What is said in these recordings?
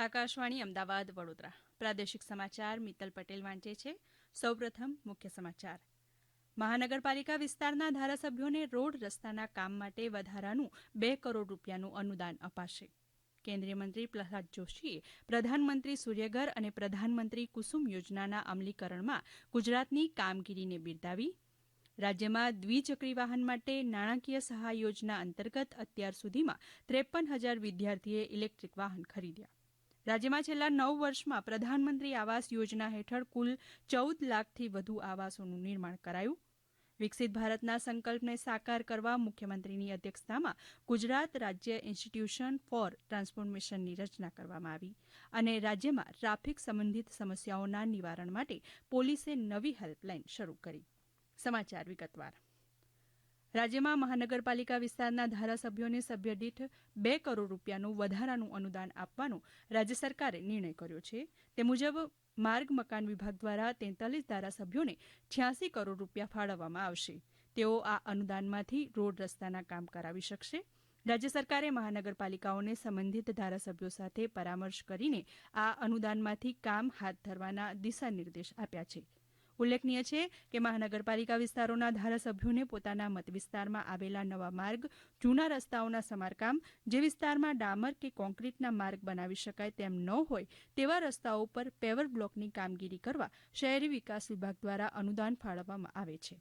આકાશવાણી અમદાવાદ વડોદરા પ્રાદેશિક સમાચાર મિત્તલ પટેલ વાંચે છે. સૌપ્રથમ મુખ્ય સમાચાર. મહાનગરપાલિકા વિસ્તારના ધારાસભ્યોને રોડ રસ્તાના કામ માટે વધારાનું 2 કરોડ રૂપિયાનું અનુદાન અપાશે. કેન્દ્રીય મંત્રી પ્રહલાદ જોશીએ પ્રધાનમંત્રી સૂર્યઘર અને પ્રધાનમંત્રી કુસુમ યોજનાના અમલીકરણમાં ગુજરાતની કામગીરીને બિરદાવી. રાજ્યમાં દ્વિચક્રી વાહન માટે નાણાકીય સહાય યોજના અંતર્ગત અત્યાર સુધીમાં 53,000 વિદ્યાર્થીએ ઇલેક્ટ્રિક વાહન ખરીદ્યા. રાજ્યમાં છેલ્લા 9 વર્ષમાં પ્રધાનમંત્રી આવાસ યોજના હેઠળ કુલ 14 લાખથી વધુ આવાસોનું નિર્માણ કરાયું. વિકસિત ભારતના સંકલ્પને સાકાર કરવા મુખ્યમંત્રીની અધ્યક્ષતામાં ગુજરાત રાજ્ય ઇન્સ્ટિટ્યુશન ફોર ટ્રાન્સફોર્મેશનની રચના કરવામાં આવી અને રાજ્યમાં ટ્રાફિક સંબંધિત સમસ્યાઓના નિવારણ માટે પોલીસે નવી હેલ્પલાઇન શરૂ કરી. સમાચાર વિગતવાર. રાજ્યમાં મહાનગરપાલિકા વિસ્તારના ધારાસભ્યોને સભ્યદીઠ 2 કરોડ રૂપિયાનું વધારાનું અનુદાન આપવાનો રાજ્ય સરકારે નિર્ણય કર્યો છે. તે મુજબ માર્ગ મકાન વિભાગ દ્વારા 43 ધારાસભ્યોને 86 કરોડ રૂપિયા ફાળવવામાં આવશે. તેઓ આ અનુદાનમાંથી રોડ રસ્તાના કામ કરાવી શકશે. રાજ્ય સરકારે મહાનગરપાલિકાઓને સંબંધિત ધારાસભ્યો સાથે પરામર્શ કરીને આ અનુદાનમાંથી કામ હાથ ધરવાના દિશા નિર્દેશ આપ્યા છે. ઉલ્લેખનીય છે કે મહાનગરપાલિકા વિસ્તારોના ધારાસભ્યોને પોતાના મતવિસ્તારમાં આવેલા નવા માર્ગ, જૂના રસ્તાઓના સમારકામ, જે વિસ્તારમાં ડામર કે કોન્ક્રીટના માર્ગ બનાવી શકાય તેમ ન હોય તેવા રસ્તાઓ પર પેવર બ્લોકની કામગીરી કરવા શહેરી વિકાસ વિભાગ દ્વારા અનુદાન ફાળવવામાં આવે છે.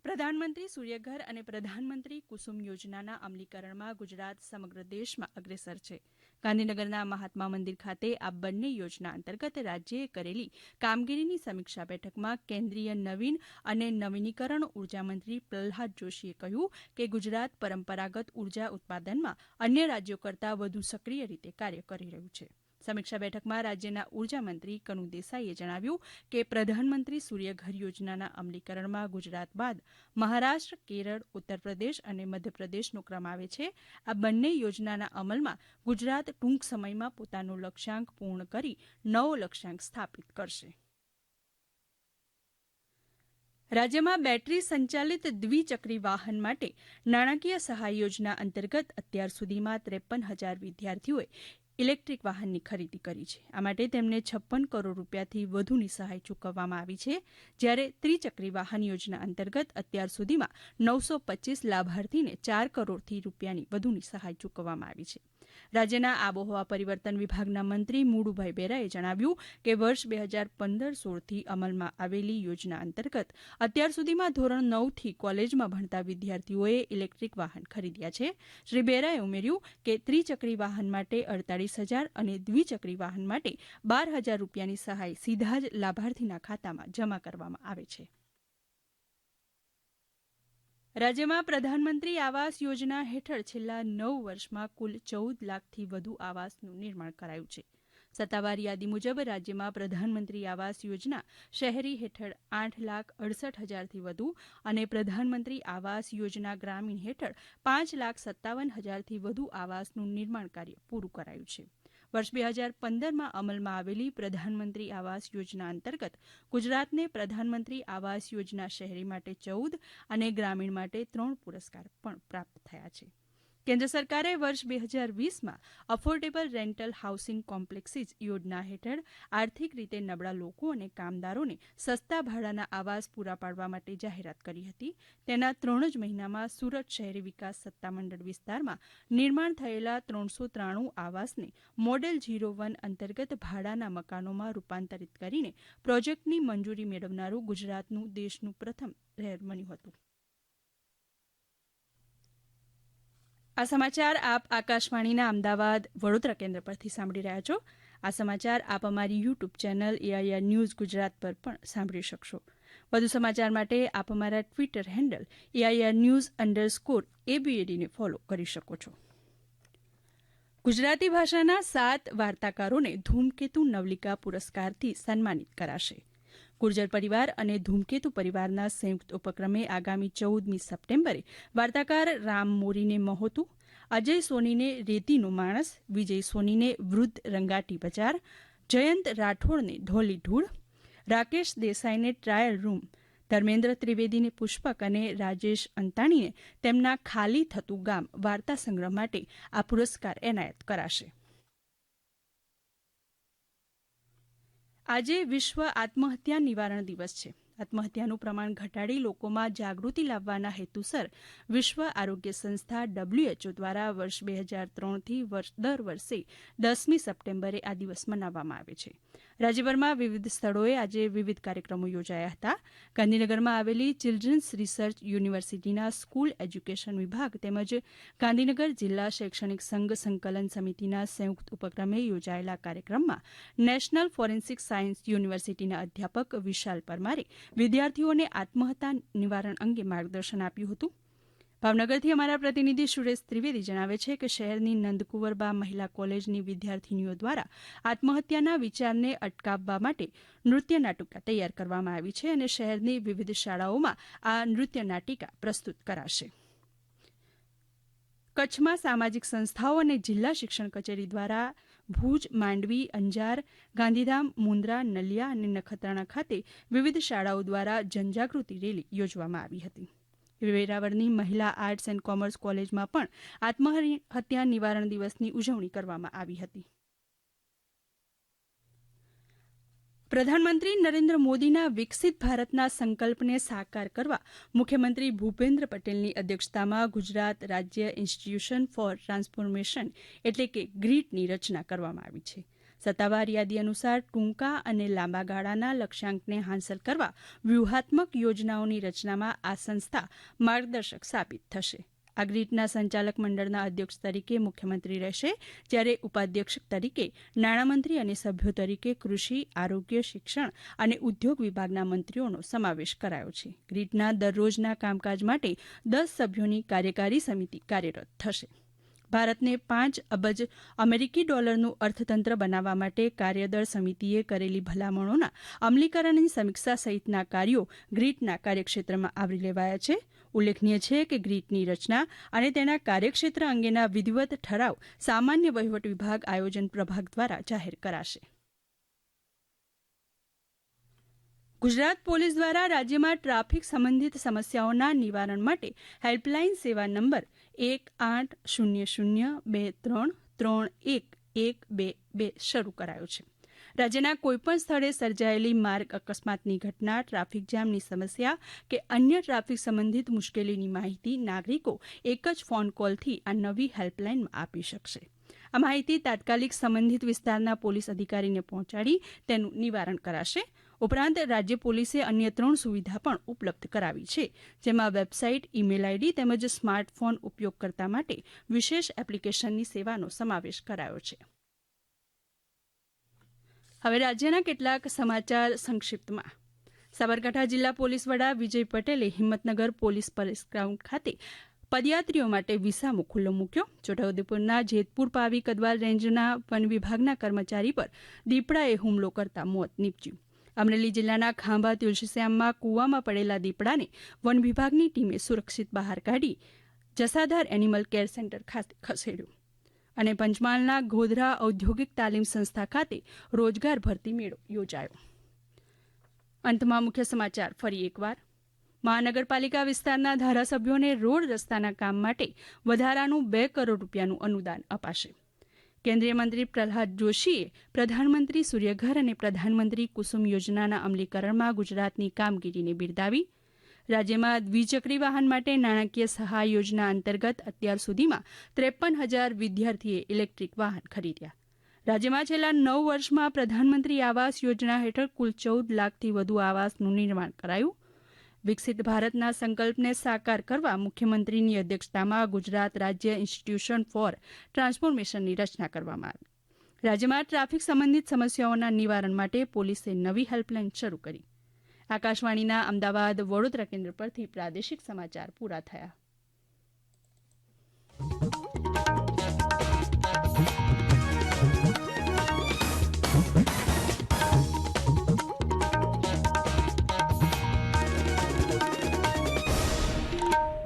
પ્રધાનમંત્રી સૂર્યઘર અને પ્રધાનમંત્રી કુસુમ યોજનાના અમલીકરણમાં ગુજરાત સમગ્ર દેશમાં અગ્રેસર છે. ગાંધીનગરના મહાત્મા મંદિર ખાતે આ બંને યોજના અંતર્ગત રાજ્યએ કરેલી કામગીરીની સમીક્ષા બેઠકમાં કેન્દ્રીય નવીન અને નવીનીકરણ ઉર્જામંત્રી પ્રહલાદ જોશીએ કહ્યું કે ગુજરાત પરંપરાગત ઉર્જા ઉત્પાદનમાં અન્ય રાજ્યો કરતાં વધુ સક્રિય રીતે કાર્ય કરી રહ્યું છે. સમીક્ષા બેઠકમાં રાજ્યના ઉર્જામંત્રી કનુ દેસાઈએ જણાવ્યું કે પ્રધાનમંત્રી સૂર્યઘર યોજનાના અમલીકરણમાં ગુજરાત બાદ મહારાષ્ટ્ર, કેરળ, ઉત્તરપ્રદેશ અને મધ્યપ્રદેશનો ક્રમ આવે છે. આ બંને યોજનાના અમલમાં ગુજરાત ટૂંક સમયમાં પોતાનો લક્ષ્યાંક પૂર્ણ કરી નવો લક્ષ્યાંક સ્થાપિત કરશે. રાજ્યમાં બેટરી સંચાલિત દ્વિચક્રી વાહન માટે નાણાકીય સહાય યોજના અંતર્ગત અત્યાર સુધીમાં 53,000 વિદ્યાર્થીઓએ ઇલેક્ટ્રિક વાહનની ખરીદી કરી છે. આ માટે તેમને 56 કરોડ રૂપિયાથી વધુની સહાય ચૂકવવામાં આવી છે. જ્યારે ત્રિચક્રી વાહન યોજના અંતર્ગત અત્યાર સુધીમાં 925 લાભાર્થીને 4 કરોડથી રૂપિયાની વધુની સહાય ચૂકવવામાં આવી છે. રાજ્યના આબોહવા પરિવર્તન વિભાગના મંત્રી મુળુભાઈ બેરાએ જણાવ્યું કે વર્ષ 2015-16થી અમલમાં આવેલી યોજના અંતર્ગત અત્યાર સુધીમાં ધોરણ 9થી કોલેજમાં ભણતા વિદ્યાર્થીઓએ ઇલેક્ટ્રિક વાહન ખરીદ્યા છે. શ્રી બેરાએ ઉમેર્યું કે ત્રિચક્રી વાહન માટે 48,000 અને દ્વિચક્રી વાહન માટે 12,000 રૂપિયાની સહાય સીધા જ લાભાર્થીના ખાતામાં જમા કરવામાં આવે છે. રાજ્યમાં પ્રધાનમંત્રી આવાસ યોજના હેઠળ છેલ્લા 9 વર્ષમાં કુલ 14 લાખથી વધુ આવાસનું નિર્માણ કરાયું છે. સત્તાવાર યાદી મુજબ રાજ્યમાં પ્રધાનમંત્રી આવાસ યોજના શહેરી હેઠળ 8,68,000થી વધુ અને પ્રધાનમંત્રી આવાસ યોજના ગ્રામીણ હેઠળ 5,57,000થી વધુ આવાસનું નિર્માણ કાર્ય પૂરું કરાયું છે. વર્ષ 2015માં અમલમાં આવેલી પ્રધાનમંત્રી આવાસ યોજના અંતર્ગત ગુજરાતને પ્રધાનમંત્રી આવાસ યોજના શહેરી માટે 14 અને ગ્રામીણ માટે 3 પુરસ્કાર પણ પ્રાપ્ત થયા છે. કેન્દ્ર સરકારે વર્ષ 2020માં અફોર્ડેબલ રેન્ટલ હાઉસિંગ કોમ્પ્લેક્સીસ યોજના હેઠળ આર્થિક રીતે નબળા લોકો અને કામદારોને સસ્તા ભાડાના આવાસ પૂરા પાડવા માટે જાહેરાત કરી હતી. તેના 3 જ મહિનામાં સુરત શહેરી વિકાસ સત્તામંડળ વિસ્તારમાં નિર્માણ થયેલા 393 આવાસને મોડેલ 01 અંતર્ગત ભાડાના મકાનોમાં રૂપાંતરિત કરીને પ્રોજેક્ટની મંજૂરી મેળવનારું ગુજરાતનું દેશનું પ્રથમ શહેર બન્યું હતું. આ સમાચાર આપ આકાશવાણીના અમદાવાદ વડોદરા કેન્દ્ર પરથી સાંભળી રહ્યા છો. આ સમાચાર આપ અમારી YouTube channel AIR news Gujarat પર પણ સાંભળી શકશો. વધુ સમાચાર માટે આપ અમારા ટ્વિટર હેન્ડલ AIR_news_ABADને ફોલો કરી શકો છો. ગુજરાતી ભાષાના 7 વાર્તાકારોને ધૂમકેતુ નવલિકા પુરસ્કારથી સન્માનિત કરાશે. ગુર્જર પરિવાર અને ધૂમકેતુ પરિવારના સંયુક્ત ઉપક્રમે આગામી 14મી સપ્ટેમ્બરે વાર્તાકાર રામ મોરીને મહોતુ, અજય સોનીને રેતીનો માણસ, વિજય સોનીને વૃદ્ધ રંગાટી બજાર, જયંત રાઠોડને ઢોલી ધૂળ, રાકેશ દેસાઈને ટ્રાયલ રૂમ ધર્મેન્દ્ર ત્રિવેદીને પુષ્પક અને રાજેશ અંતાણીને તેમના ખાલી થતું ગામ વાર્તા સંગ્રહ માટે આ પુરસ્કાર એનાયત કરાશે. આજે વિશ્વ આત્મહત્યા નિવારણ દિવસ છે. આત્મહત્યાનું પ્રમાણ ઘટાડી લોકોમાં જાગૃતિ લાવવાના હેતુસર વિશ્વ આરોગ્ય સંસ્થા WHO દ્વારા વર્ષ 2003થી દર વર્ષે 10મી સપ્ટેમ્બરે આ દિવસ મનાવવામાં આવે છે. રાજ્યભરમાં વિવિધ સ્થળોએ આજે વિવિધ કાર્યક્રમો યોજાયા હતા. ગાંધીનગરમાં આવેલી ચિલ્ડ્રન્સ રિસર્ચ યુનિવર્સિટીના સ્કૂલ એજ્યુકેશન વિભાગ તેમજ ગાંધીનગર જિલ્લા શૈક્ષણિક સંઘ સંકલન સમિતિના સંયુક્ત ઉપક્રમે યોજાયેલા કાર્યક્રમમાં નેશનલ ફોરેન્સિક સાયન્સ યુનિવર્સિટીના અધ્યાપક વિશાલ પરમારે વિદ્યાર્થીઓને આત્મહત્યા નિવારણ અંગે માર્ગદર્શન આપ્યું હતું. ભાવનગરથી અમારા પ્રતિનિધિ સુરેશ ત્રિવેદી જણાવે છે કે શહેરની નંદકુંવરબા મહિલા કોલેજની વિદ્યાર્થીનીઓ દ્વારા આત્મહત્યાના વિચારને અટકાવવા માટે નૃત્ય નાટિકા તૈયાર કરવામાં આવી છે અને શહેરની વિવિધ શાળાઓમાં આ નૃત્ય નાટિકા પ્રસ્તુત કરાશે. કચ્છમાં સામાજિક સંસ્થાઓ અને જિલ્લા શિક્ષણ કચેરી દ્વારા ભુજ, માંડવી, અંજાર, ગાંધીધામ, મુન્દ્રા, નલિયા અને નખત્રાણા ખાતે વિવિધ શાળાઓ દ્વારા જનજાગૃતિ રેલી યોજવામાં આવી હતી. વેરાવળની મહિલા આર્ટ્સ એન્ડ કોમર્સ કોલેજમાં પણ આત્મહત્યા નિવારણ દિવસની ઉજવણી કરવામાં આવી હતી. પ્રધાનમંત્રી નરેન્દ્ર મોદીના વિકસિત ભારતના સંકલ્પને સાકાર કરવા મુખ્યમંત્રી ભૂપેન્દ્ર પટેલની અધ્યક્ષતામાં ગુજરાત રાજ્ય ઇન્સ્ટિટ્યુશન ફોર ટ્રાન્સફોર્મેશન એટલે કે ગ્રીટની રચના કરવામાં આવી છે. સત્તાવાર યાદી અનુસાર ટૂંકા અને લાંબા ગાળાના લક્ષ્યાંકને હાંસલ કરવા વ્યૂહાત્મક યોજનાઓની રચનામાં આ સંસ્થા માર્ગદર્શક સાબિત થશે. આ ગ્રીટના સંચાલક મંડળના અધ્યક્ષ તરીકે મુખ્યમંત્રી રહેશે, જ્યારે ઉપાધ્યક્ષ તરીકે નાણામંત્રી અને સભ્યો તરીકે કૃષિ, આરોગ્ય, શિક્ષણ અને ઉદ્યોગ વિભાગના મંત્રીઓનો સમાવેશ કરાયો છે. ગ્રીટના દરરોજના કામકાજ માટે 10 સભ્યોની કાર્યકારી સમિતિ કાર્યરત થશે. ભારતને $5 અબજ અમેરિકી ડોલરનું અર્થતંત્ર બનાવવા માટે કાર્યદળ સમિતિએ કરેલી ભલામણોના અમલીકરણની સમીક્ષા સહિતના કાર્યો ગ્રીટના કાર્યક્ષેત્રમાં આવરી લેવાયા છે. ઉલ્લેખનીય છે કે ગ્રીટની રચના અને તેના કાર્યક્ષેત્ર અંગેના વિધિવત ઠરાવ સામાન્ય વહીવટ વિભાગ આયોજન પ્રભાગ દ્વારા જાહેર કરાશે. ગુજરાત પોલીસ દ્વારા રાજ્યમાં ટ્રાફિક સંબંધિત સમસ્યાઓના નિવારણ માટે હેલ્પલાઇન સેવા નંબર 18002333122 શરૂ કરાયો છે. રાજ્યના કોઈપણ સ્થળે સર્જાયેલી માર્ગ અકસ્માતની ઘટના, ટ્રાફિક જામની સમસ્યા કે અન્ય ટ્રાફિક સંબંધિત મુશ્કેલીની માહિતી નાગરિકો એક જ ફોન કોલથી આ નવી હેલ્પલાઇનમાં આપી શકશે. આ માહિતી તાત્કાલિક સંબંધિત વિસ્તારના પોલીસ અધિકારીને પહોંચાડી તેનું નિવારણ કરાશે. ઉપરાંત રાજ્ય પોલીસે અન્ય 3 સુવિધા પણ ઉપલબ્ધ કરાવી છે, જેમાં વેબસાઇટ, ઈમેલ આઈડી તેમજ સ્માર્ટફોન ઉપયોગકર્તા માટે વિશેષ એપ્લિકેશનની સેવાનો સમાવેશ કરાયો છે. હવે રાજ્યના કેટલાક સમાચાર સંક્ષિપ્તમાં. સાબરકાંઠા જિલ્લા પોલીસ વડા વિજય પટેલે હિંમતનગર પોલીસ પરેડ ગ્રાઉન્ડ ખાતે પદયાત્રીઓ માટે વિસામો ખુલ્લો મૂક્યો. છોટાઉદેપુરના જેતપુર પાવી કદવાલ રેન્જના વન વિભાગના કર્મચારી પર દીપડાએ હુમલો કરતા મોત નીપજ્યું. અમરેલી જિલ્લાના ખાંભા તુલસીશ્યામમાં કૂવામાં પડેલા દીપડાને વન વિભાગની ટીમે સુરક્ષિત બહાર કાઢી જસાધાર એનિમલ કેર સેન્ટર ખાતે ખસેડ્યો. અને પંચમહાલના ગોધરા ઔદ્યોગિક તાલીમ સંસ્થા ખાતે રોજગાર ભરતી મેળો યોજાયો. અંતમાં મુખ્ય સમાચાર ફરી એકવાર. મહાનગરપાલિકા વિસ્તારના ધારાસભ્યોને રોડ રસ્તાના કામ માટે વધારાનું $2 કરોડ અનુદાન અપાશે. કેન્દ્રીય મંત્રી પ્રહલાદ જોશીએ પ્રધાનમંત્રી સૂર્યઘર અને પ્રધાનમંત્રી કુસુમ યોજનાના અમલીકરણમાં ગુજરાતની કામગીરીને બિરદાવી. રાજ્યમાં દ્વિચક્રી વાહન માટે નાણાકીય સહાય યોજના અંતર્ગત અત્યાર સુધીમાં 53,000 વિદ્યાર્થીએ ઇલેક્ટ્રિક વાહન ખરીદ્યા. રાજ્યમાં છેલ્લા 9 વર્ષમાં પ્રધાનમંત્રી આવાસ યોજના હેઠળ કુલ 14 લાખથી વધુ આવાસનું નિર્માણ કરાયું. વિકસિત ભારતના સંકલ્પને સાકાર કરવા મુખ્યમંત્રીની અધ્યક્ષતામાં ગુજરાત રાજ્ય ઇન્સ્ટિટ્યુશન ફોર ટ્રાન્સફોર્મેશનની રચના કરવામાં આવી. રાજ્યમાં ટ્રાફિક સંબંધિત સમસ્યાઓના નિવારણ માટે પોલીસે નવી હેલ્પલાઇન શરૂ કરી. આકાશવાણીના અમદાવાદ વડોદરા કેન્દ્ર પરથી પ્રાદેશિક સમાચાર પૂરા થયા.